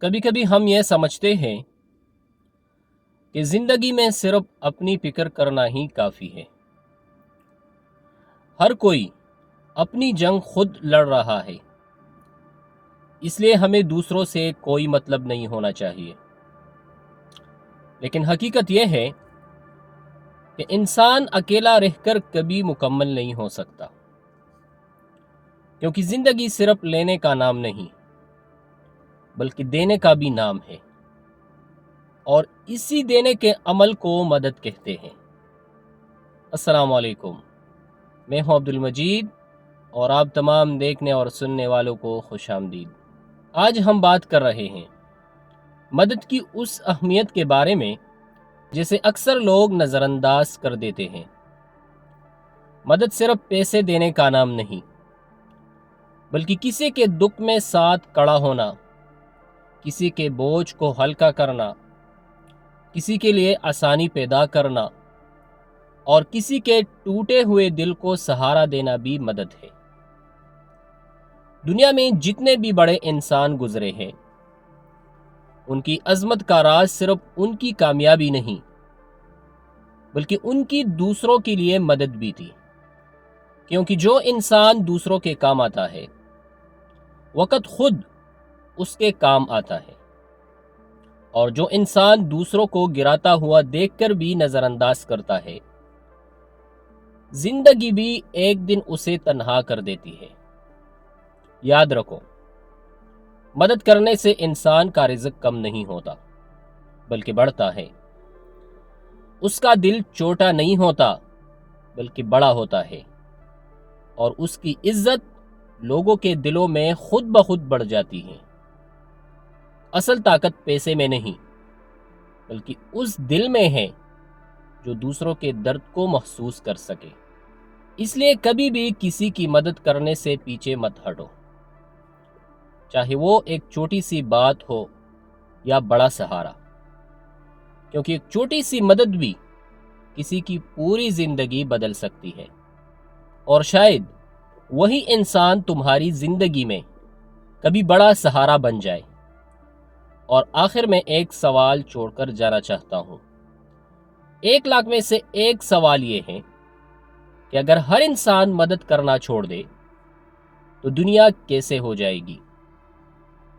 کبھی کبھی ہم یہ سمجھتے ہیں کہ زندگی میں صرف اپنی فکر کرنا ہی کافی ہے۔ ہر کوئی اپنی جنگ خود لڑ رہا ہے، اس لیے ہمیں دوسروں سے کوئی مطلب نہیں ہونا چاہیے۔ لیکن حقیقت یہ ہے کہ انسان اکیلا رہ کر کبھی مکمل نہیں ہو سکتا، کیونکہ زندگی صرف لینے کا نام نہیں بلکہ دینے کا بھی نام ہے، اور اسی دینے کے عمل کو مدد کہتے ہیں۔ السلام علیکم، میں ہوں عبد المجید اور آپ تمام دیکھنے اور سننے والوں کو خوش آمدید۔ آج ہم بات کر رہے ہیں مدد کی اس اہمیت کے بارے میں جسے اکثر لوگ نظر انداز کر دیتے ہیں۔ مدد صرف پیسے دینے کا نام نہیں بلکہ کسی کے دکھ میں ساتھ کھڑا ہونا، کسی کے بوجھ کو ہلکا کرنا، کسی کے لیے آسانی پیدا کرنا اور کسی کے ٹوٹے ہوئے دل کو سہارا دینا بھی مدد ہے۔ دنیا میں جتنے بھی بڑے انسان گزرے ہیں، ان کی عظمت کا راز صرف ان کی کامیابی نہیں بلکہ ان کی دوسروں کے لیے مدد بھی تھی، کیونکہ جو انسان دوسروں کے کام آتا ہے وقت خود اس کے کام آتا ہے، اور جو انسان دوسروں کو گراتا ہوا دیکھ کر بھی نظر انداز کرتا ہے، زندگی بھی ایک دن اسے تنہا کر دیتی ہے۔ یاد رکھو، مدد کرنے سے انسان کا رزق کم نہیں ہوتا بلکہ بڑھتا ہے، اس کا دل چھوٹا نہیں ہوتا بلکہ بڑا ہوتا ہے، اور اس کی عزت لوگوں کے دلوں میں خود بخود بڑھ جاتی ہے۔ اصل طاقت پیسے میں نہیں بلکہ اس دل میں ہے جو دوسروں کے درد کو محسوس کر سکے۔ اس لیے کبھی بھی کسی کی مدد کرنے سے پیچھے مت ہٹو، چاہے وہ ایک چھوٹی سی بات ہو یا بڑا سہارا، کیونکہ ایک چھوٹی سی مدد بھی کسی کی پوری زندگی بدل سکتی ہے، اور شاید وہی انسان تمہاری زندگی میں کبھی بڑا سہارا بن جائے۔ اور آخر میں ایک سوال چھوڑ کر جانا چاہتا ہوں۔ 1,00,000 میں سے ایک سوال یہ ہے کہ اگر ہر انسان مدد کرنا چھوڑ دے تو دنیا کیسے ہو جائے گی؟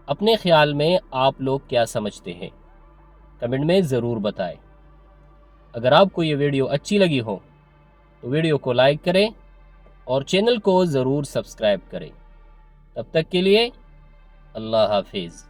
اپنے خیال میں آپ لوگ کیا سمجھتے ہیں؟ کمنٹ میں ضرور بتائیں۔ اگر آپ کو یہ ویڈیو اچھی لگی ہو تو ویڈیو کو لائک کریں اور چینل کو ضرور سبسکرائب کریں۔ تب تک کے لیے اللہ حافظ۔